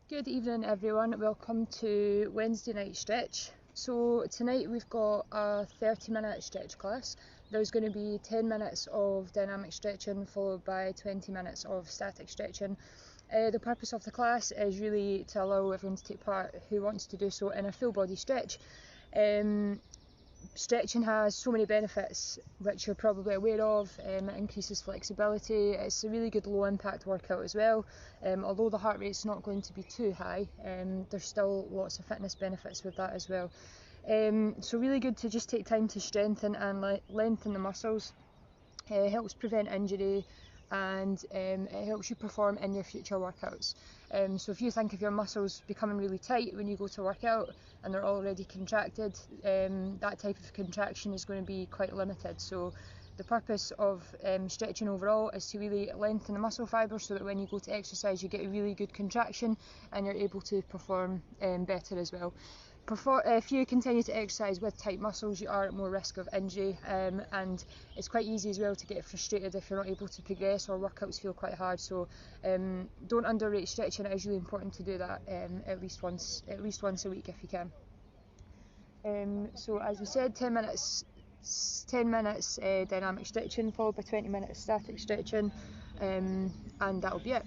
Good evening everyone, welcome to Wednesday night stretch. So tonight we've got a 30-minute stretch class. There's going to be 10 minutes of dynamic stretching followed by 20 minutes of static stretching. The purpose of the class is really to allow everyone to take part who wants to do so in a full body stretch. Stretching has so many benefits which you're probably aware of. It increases flexibility, it's a really good low impact workout as well. Although the heart rate's not going to be too high, there's still lots of fitness benefits with that as well. So really good to just take time to strengthen and lengthen the muscles. It helps prevent injury and it helps you perform in your future workouts. So if you think of your muscles becoming really tight when you go to work out and they're already contracted, that type of contraction is going to be quite limited. So the purpose of stretching overall is to really lengthen the muscle fibres so that when you go to exercise you get a really good contraction and you're able to perform better as well. If you continue to exercise with tight muscles, you are at more risk of injury, and it's quite easy as well to get frustrated if you're not able to progress or workouts feel quite hard. So don't underrate stretching. It is really important to do that at least once a week if you can. So as we said, 10 minutes dynamic stretching followed by 20 minutes static stretching, and that'll be it.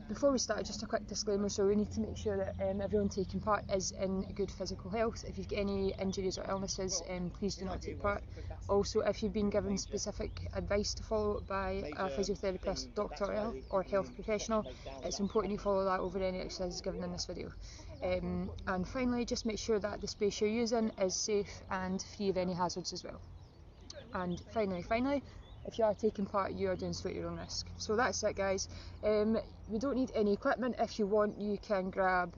Before we start, just a quick disclaimer, so we need to make sure that everyone taking part is in good physical health. If you've got any injuries or illnesses, please do not take part. Also, if you've been given specific advice to follow by a physiotherapist, doctor or health professional, it's important you follow that over any exercises given in this video. And finally, just make sure that the space you're using is safe and free of any hazards as well. And finally, if you are taking part, you are doing so at your own risk. So that's it, guys. We don't need any equipment. If you want, you can grab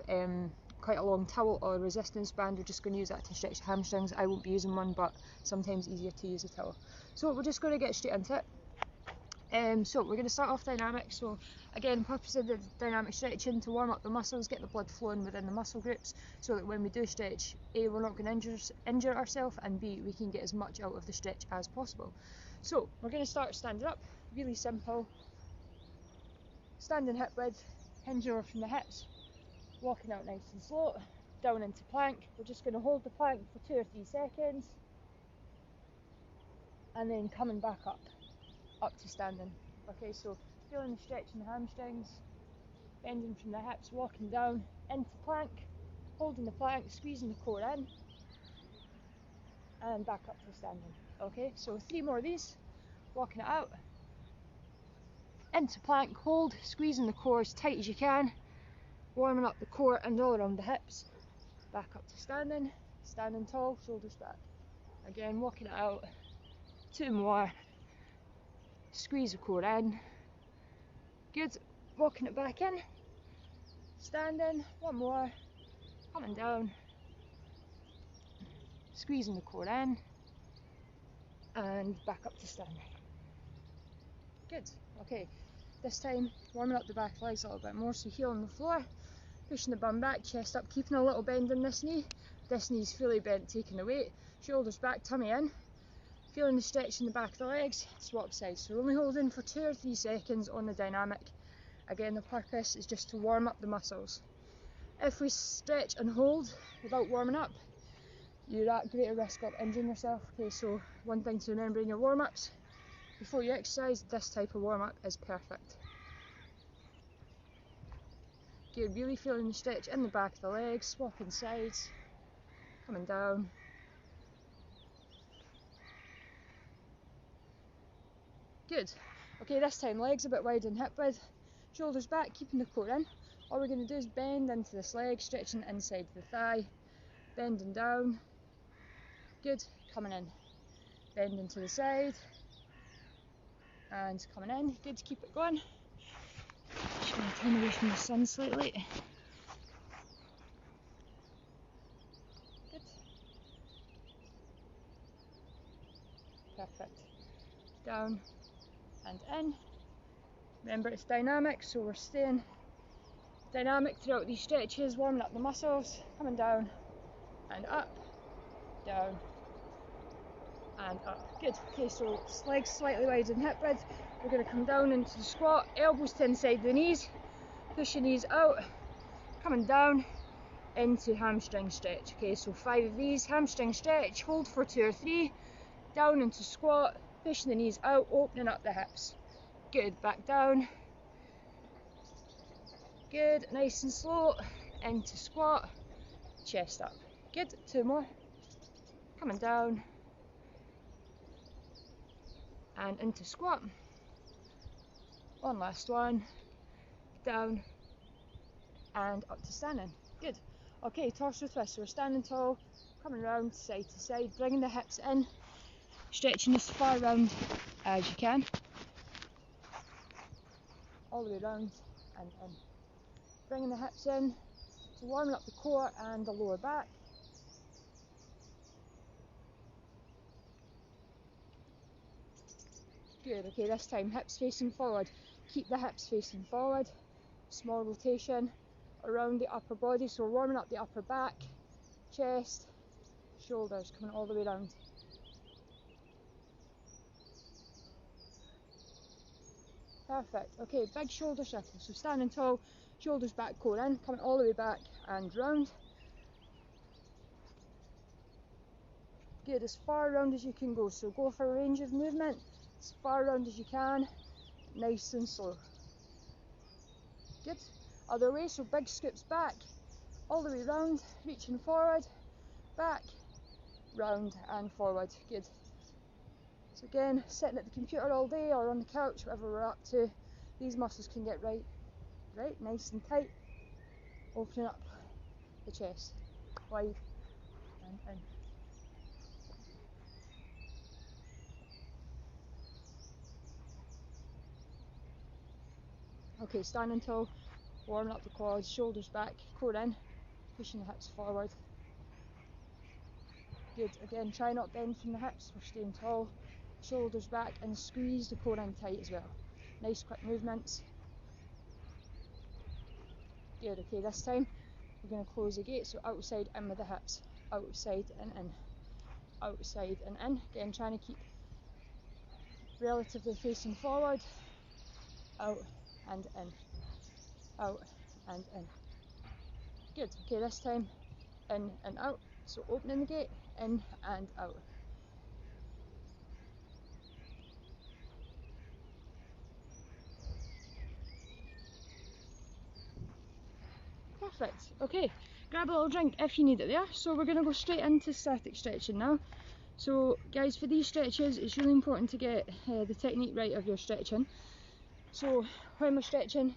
quite a long towel or a resistance band. We're just going to use that to stretch the hamstrings. I won't be using one, but sometimes easier to use a towel. So we're just going to get straight into it. So we're going to start off dynamic. So again, purpose of the dynamic stretching to warm up the muscles, get the blood flowing within the muscle groups, so that when we do stretch, A, we're not going to injure ourselves, and B, we can get as much out of the stretch as possible. So we're going to start standing up, really simple. Standing hip width, hinge over from the hips, walking out nice and slow, down into plank. We're just going to hold the plank for 2 or 3 seconds, and then coming back up to standing. Okay, so feeling the stretch in the hamstrings, bending from the hips, walking down into plank, holding the plank, squeezing the core in, and back up to standing. Okay, so 3 more of these, walking it out, into plank, hold, squeezing the core as tight as you can, warming up the core and all around the hips, back up to standing, standing tall, shoulders back. Again, walking it out, 2 more, squeeze the core in, good, walking it back in, standing, 1 more, coming down, squeezing the core in, and back up to standing. Good, okay, this time warming up the back legs a little bit more, so heel on the floor, pushing the bum back, chest up, keeping a little bend in this knee's fully bent, taking the weight, shoulders back, tummy in, feeling the stretch in the back of the legs, swap sides. So we're only holding for 2 or 3 seconds on the dynamic. Again, the purpose is just to warm up the muscles. If we stretch and hold without warming up, you're at greater risk of injuring yourself. Okay, so one thing to remember in your warm-ups, before you exercise, this type of warm-up is perfect. Okay, really feeling the stretch in the back of the legs, swapping sides, coming down. Good. Okay, this time legs a bit wide and hip width, shoulders back, keeping the core in. All we're going to do is bend into this leg, stretching inside the thigh, bending down. Good, coming in, bending to the side, and coming in. Good, keep it going. Just going to turn away from the sun slightly. Good. Perfect. Down and in. Remember, it's dynamic, so we're staying dynamic throughout these stretches, warming up the muscles, coming down and up, down and up. Good. Okay, so legs slightly wide and hip width. We're going to come down into the squat, elbows to inside the knees, push your knees out, coming down into hamstring stretch. Okay, so 5 of these, hamstring stretch, hold for 2 or 3, down into squat, pushing the knees out, opening up the hips. Good, back down. Good, nice and slow, into squat, chest up. Good, 2 more, coming down, and into squat. One last one, down, and up to standing. Good. Okay, torso twist, so we're standing tall, coming round side to side, bringing the hips in, stretching as far round as you can, all the way round and in. Bringing the hips in, so warming up the core and the lower back. Good, okay, this time hips facing forward. Keep the hips facing forward. Small rotation around the upper body, so we're warming up the upper back, chest, shoulders, coming all the way round. Perfect, okay, big shoulder circle, so standing tall, shoulders back, core in, coming all the way back and round. Good, as far round as you can go, so go for a range of movement, as far round as you can, nice and slow. Good, other way, so big scoops back, all the way round, reaching forward, back, round and forward. Good. So again, sitting at the computer all day or on the couch, whatever we're up to, these muscles can get right, nice and tight, opening up the chest, wide and in. Okay, standing tall, warming up the quads, shoulders back, core in, pushing the hips forward. Good, again, try not bend from the hips, we're staying tall, shoulders back and squeeze the core in tight as well. Nice quick movements. Good, okay, this time we're going to close the gate, so outside in with the hips, outside and in, outside and in. Again, trying to keep relatively facing forward, out and in, out and in. Good, okay, this time in and out, so opening the gate, in and out. Perfect, okay, grab a little drink if you need it there. So we're going to go straight into static stretching now. So guys, for these stretches it's really important to get the technique right of your stretching. So when we're stretching,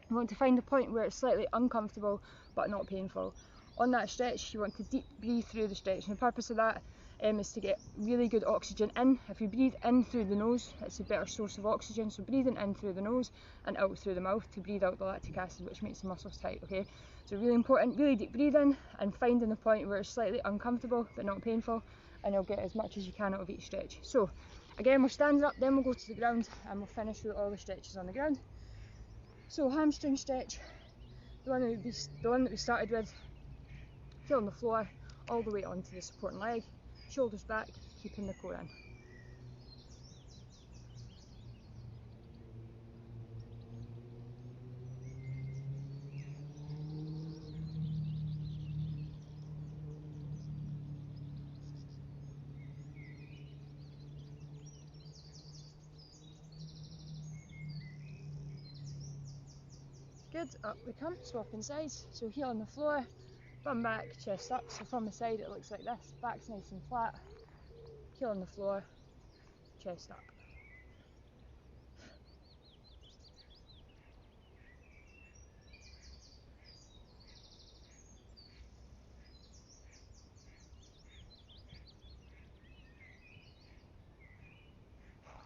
you want to find a point where it's slightly uncomfortable but not painful. On that stretch you want to deep breathe through the stretch, and the purpose of that is to get really good oxygen in. If you breathe in through the nose, it's a better source of oxygen, so breathing in through the nose and out through the mouth to breathe out the lactic acid, which makes the muscles tight. Okay, so really important, really deep breathing and finding the point where it's slightly uncomfortable but not painful, and you'll get as much as you can out of each stretch. So again, we're standing up, then we'll go to the ground and we'll finish with all the stretches on the ground. So hamstring stretch, the one that we started with, heel on the floor, all the way onto the supporting leg, shoulders back, keeping the core in. Good, up we come, swapping sides, so heel on the floor, bum back, chest up, so from the side it looks like this, back's nice and flat, heel on the floor, chest up.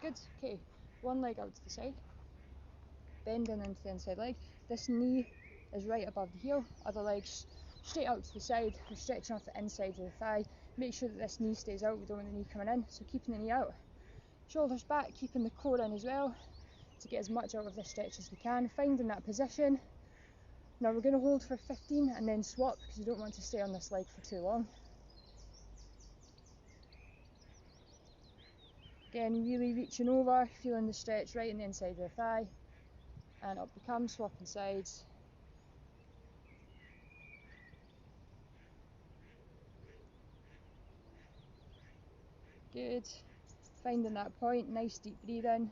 Good, okay, one leg out to the side, bending into the inside leg, this knee is right above the heel, other leg straight out to the side, we're stretching off the inside of the thigh, make sure that this knee stays out, we don't want the knee coming in, so keeping the knee out, shoulders back, keeping the core in as well, to get as much out of this stretch as we can, finding that position. Now we're going to hold for 15 and then swap, because you don't want to stay on this leg for too long. Again, really reaching over, feeling the stretch right in the inside of the thigh, and up we come, swapping sides. Good. Finding that point, nice deep breathing.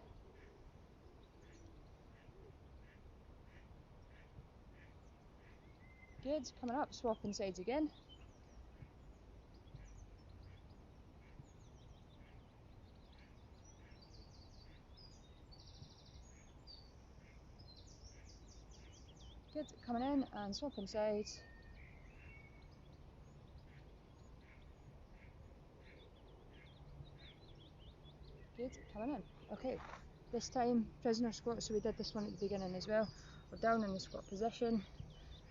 Good, coming up, swapping sides again. Good, coming in and swapping sides. Good, coming in. Okay, this time prisoner squat, so we did this one at the beginning as well. We're down in the squat position,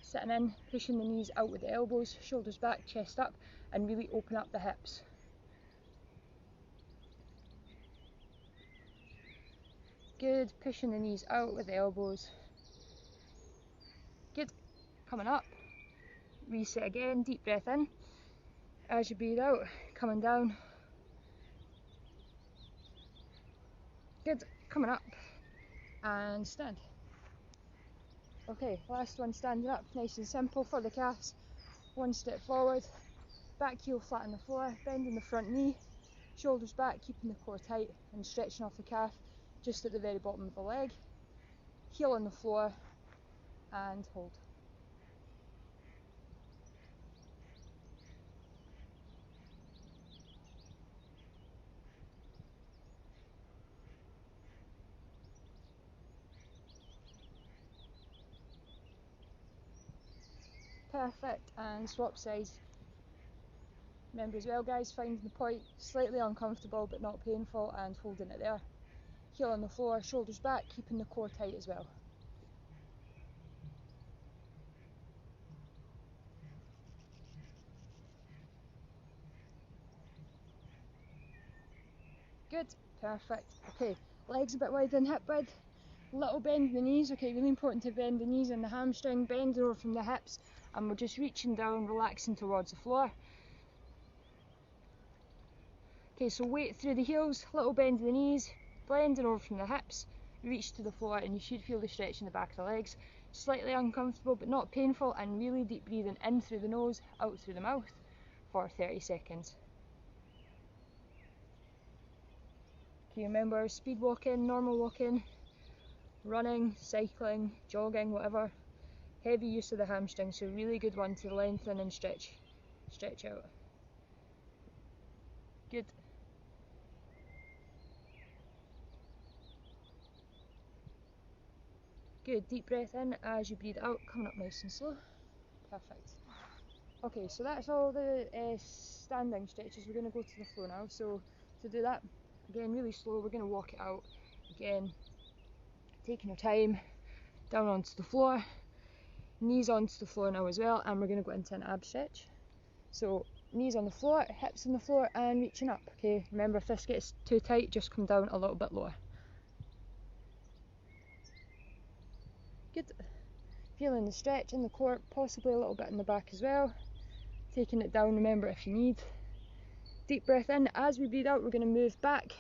sitting in, pushing the knees out with the elbows, shoulders back, chest up, and really open up the hips. Good, pushing the knees out with the elbows. Good, coming up. Reset again, deep breath in. As you breathe out, coming down. Good, coming up. And stand. Okay, last one, standing up, nice and simple for the calves. One step forward, back heel flat on the floor, bending the front knee, shoulders back, keeping the core tight and stretching off the calf just at the very bottom of the leg. Heel on the floor and hold. Perfect, and swap sides. Remember as well guys, finding the point slightly uncomfortable but not painful and holding it there. Heel on the floor, shoulders back, keeping the core tight as well. Good, perfect. Okay, legs a bit wider than hip width. Little bend in the knees, okay, really important to bend the knees and the hamstring, bend over from the hips, and we're just reaching down, relaxing towards the floor. Okay, so weight through the heels, little bend in the knees, blending over from the hips, reach to the floor, and you should feel the stretch in the back of the legs. Slightly uncomfortable but not painful, and really deep breathing in through the nose, out through the mouth for 30 seconds. Okay, remember, speed walking, normal walking, running, cycling, jogging, whatever. Heavy use of the hamstring, so really good one to lengthen and stretch out. Good. Good, deep breath in as you breathe out, coming up nice and slow. Perfect. Okay, so that's all the standing stretches. We're going to go to the floor now. So to do that, again, really slow, we're going to walk it out. Again, taking our time, down onto the floor, knees onto the floor now as well, and we're going to go into an ab stretch. So knees on the floor, hips on the floor, and reaching up. Okay, remember if this gets too tight, just come down a little bit lower. Good. Feeling the stretch in the core, possibly a little bit in the back as well. Taking it down, remember if you need. Deep breath in. As we breathe out, we're going to move back,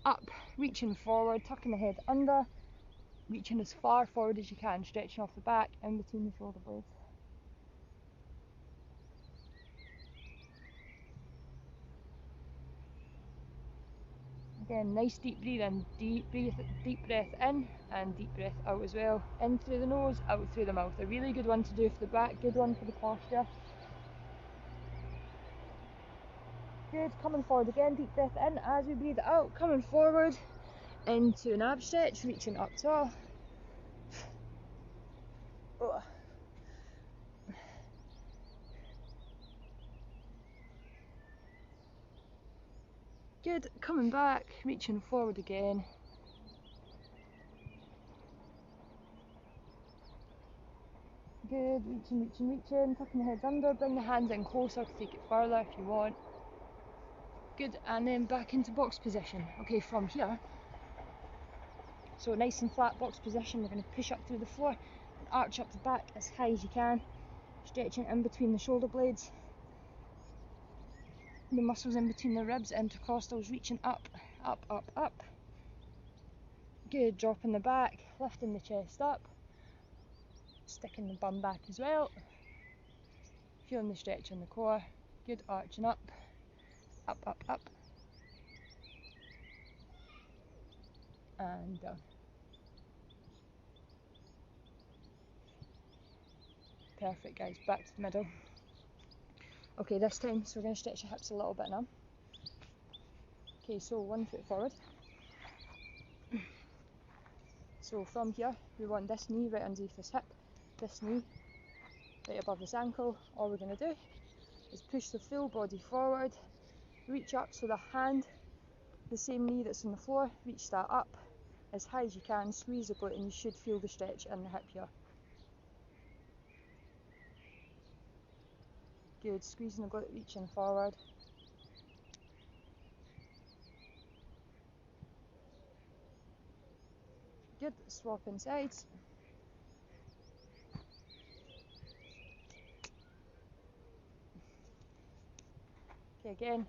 up, reaching forward, tucking the head under, reaching as far forward as you can, stretching off the back in between the shoulder blades. Again, nice deep breathing, deep breath in and deep breath out as well. In through the nose, out through the mouth. A really good one to do for the back, good one for the posture. Good, coming forward again, deep breath in as we breathe out, coming forward into an ab stretch, reaching up tall. Good, coming back, reaching forward again. Good, reaching, tucking the heads under, bring the hands in closer to take it further if you want. Good, and then back into box position. Okay, from here, so nice and flat box position, we're going to push up through the floor and arch up the back as high as you can, stretching in between the shoulder blades, the muscles in between the ribs, intercostals, reaching up, up, up, up. Good, dropping the back, lifting the chest up, sticking the bum back as well, feeling the stretch in the core. Good, arching up, up, up, up. and down. Perfect, guys, back to the middle. Okay, this time, so we're going to stretch your hips a little bit now. Okay, so 1 foot forward. So from here, we want this knee right underneath this hip, this knee right above this ankle. All we're going to do is push the full body forward, reach up, so the hand, the same knee that's on the floor, reach that up as high as you can, squeeze the glute, and you should feel the stretch in the hip here. Good, squeezing the glute, reaching forward. Good, swapping sides. Okay, again,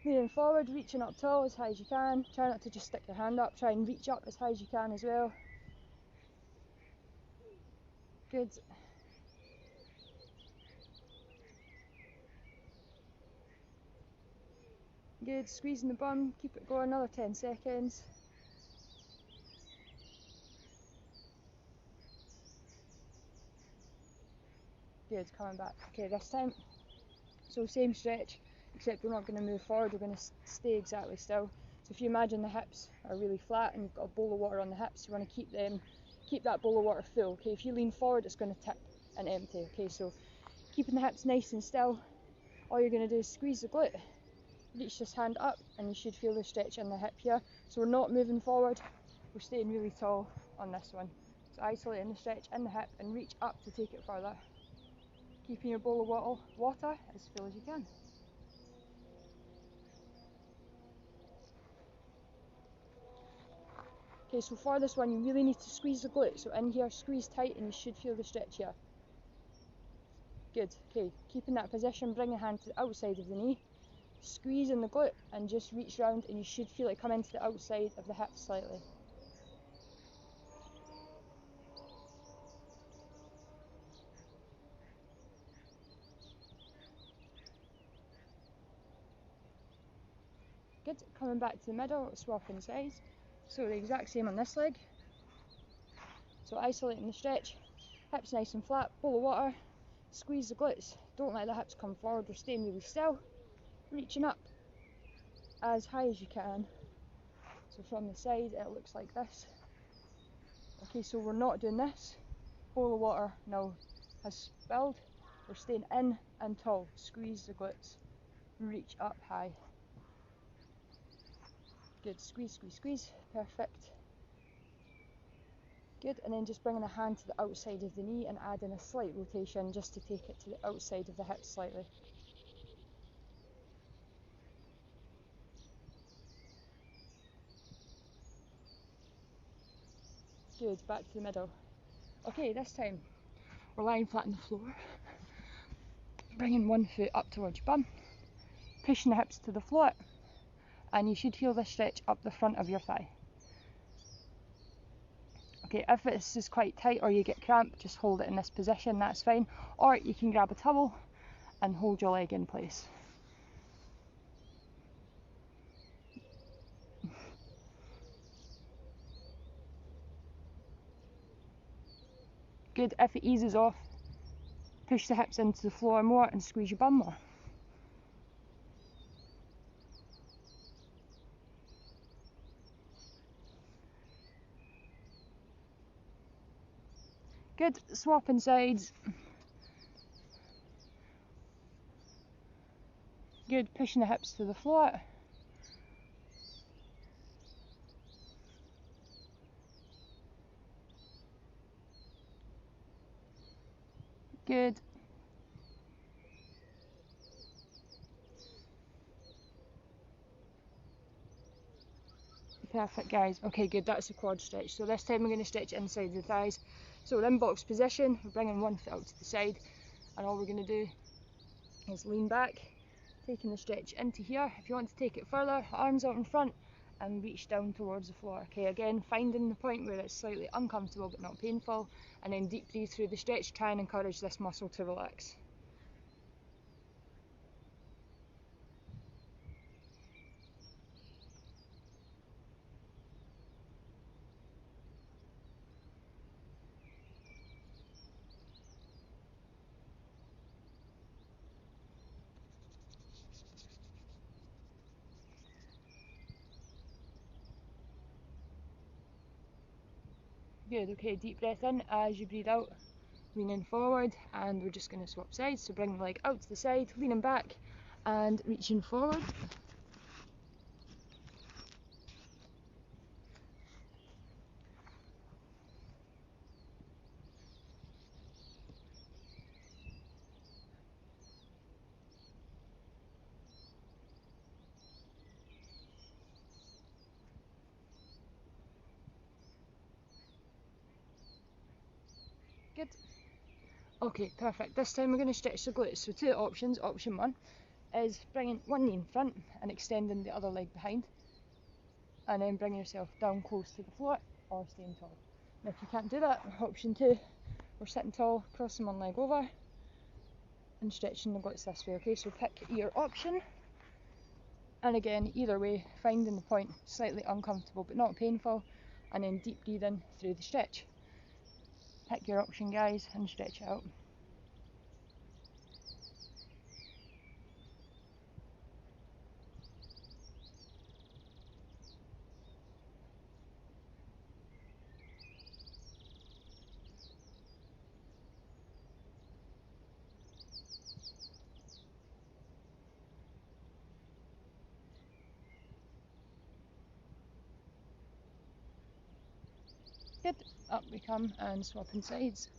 leaning forward, reaching up tall as high as you can. Try not to just stick your hand up, try and reach up as high as you can as well. Good. Good, squeezing the bum, keep it going, another 10 seconds. Good, coming back. Okay, this time, so same stretch, except we're not going to move forward, we're going to stay exactly still. So if you imagine the hips are really flat and you've got a bowl of water on the hips, you want to keep that bowl of water full. Okay, if you lean forward, it's going to tip and empty. Okay, so keeping the hips nice and still, all you're going to do is squeeze the glute, reach this hand up, and you should feel the stretch in the hip here. So we're not moving forward, we're staying really tall on this one. So isolating the stretch in the hip and reach up to take it further. Keeping your bowl of water as full as you can. Okay, so for this one you really need to squeeze the glute. So in here, squeeze tight, and you should feel the stretch here. Good, okay, keeping that position, bring your hand to the outside of the knee, squeeze in the glute and just reach round, and you should feel it come into the outside of the hip slightly. Good, coming back to the middle, swapping sides. So the exact same on this leg. So isolating the stretch, hips nice and flat, bowl of water, squeeze the glutes, don't let the hips come forward, we're staying really still, reaching up as high as you can. So from the side it looks like this. Okay, so we're not doing this, bowl of water now has spilled, we're staying in and tall, squeeze the glutes, reach up high. Good, squeeze, squeeze, squeeze, perfect. Good, and then just bringing the hand to the outside of the knee and adding a slight rotation just to take it to the outside of the hip slightly. Good, back to the middle. Okay, this time we're lying flat on the floor, bringing one foot up towards your bum, pushing the hips to the floor, and you should feel this stretch up the front of your thigh. Okay, if this is quite tight or you get cramp, just hold it in this position, that's fine. Or you can grab a towel and hold your leg in place. Good, if it eases off, push the hips into the floor more and squeeze your bum more. Good, swapping sides. Good, pushing the hips to the floor. Good. Perfect, guys. Okay, good, that's the quad stretch. So this time we're going to stretch inside the thighs. So we're in box position, we're bringing one foot out to the side, and all we're going to do is lean back, taking the stretch into here. If you want to take it further, arms out in front and reach down towards the floor. Okay, again, finding the point where it's slightly uncomfortable but not painful, and then deep breathe through the stretch, try and encourage this muscle to relax. Good, okay, deep breath in as you breathe out, leaning forward, and we're just going to swap sides. So bring the leg out to the side, leaning back and reaching forward. Good. Okay, perfect. This time we're going to stretch the glutes. So two options. Option one is bringing one knee in front and extending the other leg behind, and then bring yourself down close to the floor or staying tall. And if you can't do that, option two, we're sitting tall, crossing one leg over and stretching the glutes this way. Okay, so pick your option, and again, either way, finding the point slightly uncomfortable but not painful, and then deep breathing through the stretch. Pick your option, guys, and stretch it out. Good. Up we come and swapping sides.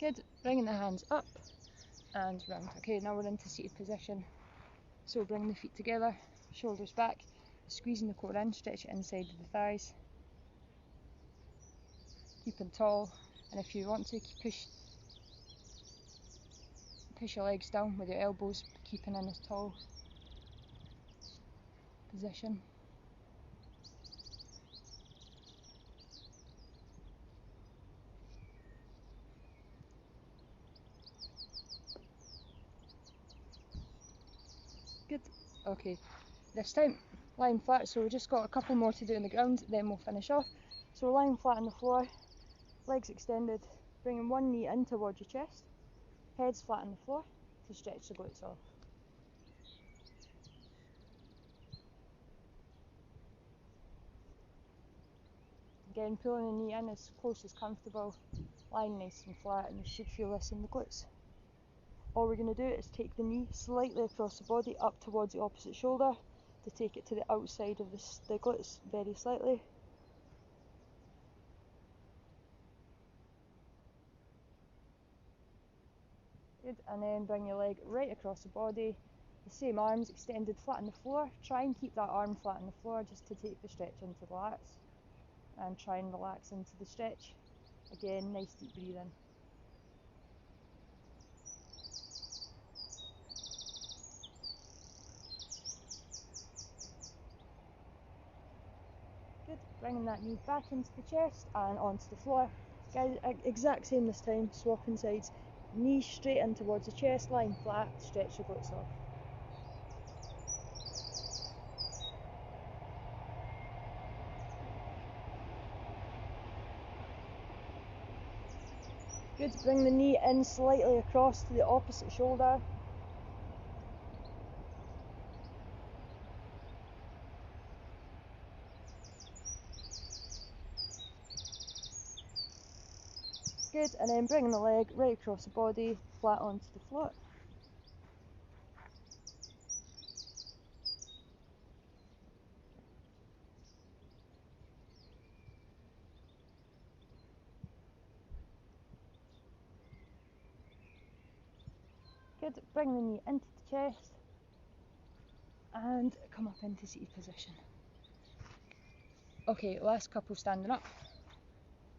Good. Bringing the hands up and round. Okay, now we're into seated position. So bring the feet together, shoulders back, squeezing the core in, stretch it inside of the thighs. Keeping tall, and if you want to, push your legs down with your elbows, keeping in this tall position. Good. Okay, this time lying flat, so we've just got a couple more to do on the ground, then we'll finish off. So we're lying flat on the floor, legs extended, bringing one knee in towards your chest, head's flat on the floor to stretch the glutes off. Again, pulling the knee in as close as comfortable, lying nice and flat, and you should feel this in the glutes. All we're going to do is take the knee slightly across the body up towards the opposite shoulder to take it to the outside of the glutes very slightly. Good, and then bring your leg right across the body, the same arms extended flat on the floor. Try and keep that arm flat on the floor just to take the stretch into the lats, and try and relax into the stretch. Again, nice deep breathing. Good, bringing that knee back into the chest and onto the floor. Guys, exact same this time, swapping sides. Knee straight in towards the chest, lying flat, stretch the glutes off. Good, bring the knee in slightly across to the opposite shoulder. Good, and then bring the leg right across the body, flat onto the floor. Good, bring the knee into the chest and come up into seated position. Okay, last couple standing up.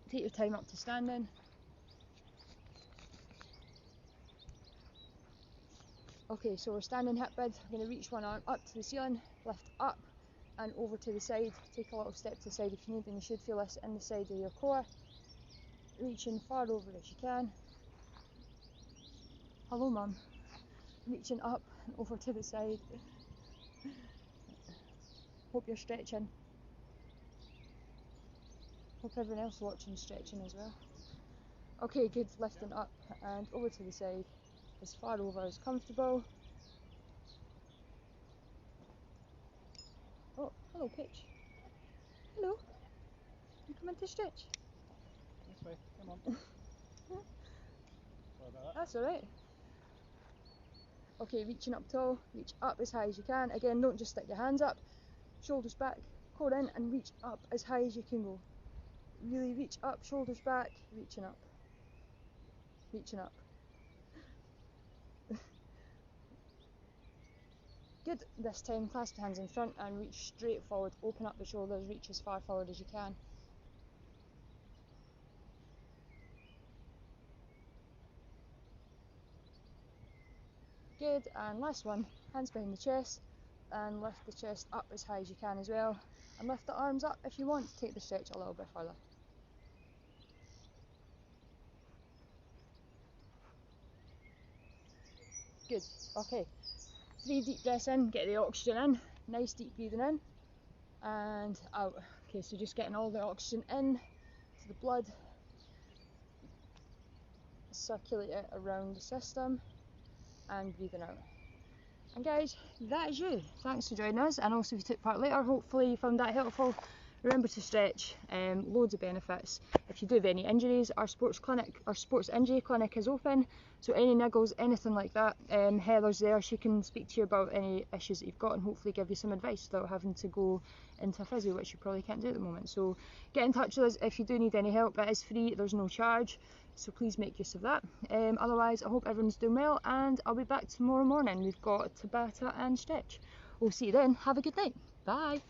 Take your time up to standing. Okay, so we're standing hip width. We're going to reach one arm up to the ceiling, lift up and over to the side. Take a little step to the side if you need, and you should feel this in the side of your core. Reaching far over as you can. Hello, Mum. reaching up and over to the side. Hope you're stretching. Hope everyone else watching is stretching as well. Okay, good, lifting up and over to the side, as far over as comfortable. Oh, hello Pitch. Hello. You come in to stretch? This way, come on. Sorry about that. That's alright. Okay, reaching up tall, reach up as high as you can. Again, don't just stick your hands up. Shoulders back, core in and reach up as high as you can go. Really reach up, shoulders back, reaching up. Reaching up. Good. This time, clasp your hands in front and reach straight forward. Open up the shoulders, reach as far forward as you can. Good, and last one, hands behind the chest and lift the chest up as high as you can as well. And lift the arms up if you want to take the stretch a little bit further. Good, okay. 3 deep breaths in, get the oxygen in, nice deep breathing in and out. Okay, so just getting all the oxygen in to the blood, circulate it around the system and breathing out. And guys, that is you. Thanks for joining us, and also if you took part later, hopefully you found that helpful. Remember to stretch, loads of benefits. If you do have any injuries, our sports injury clinic is open, so any niggles, anything like that, Heather's there. She can speak to you about any issues that you've got and hopefully give you some advice without having to go into a physio, which you probably can't do at the moment. So get in touch with us if you do need any help. It is free, there's no charge, so please make use of that. Otherwise, I hope everyone's doing well, and I'll be back tomorrow morning. We've got Tabata and stretch. We'll see you then. Have a good night. Bye.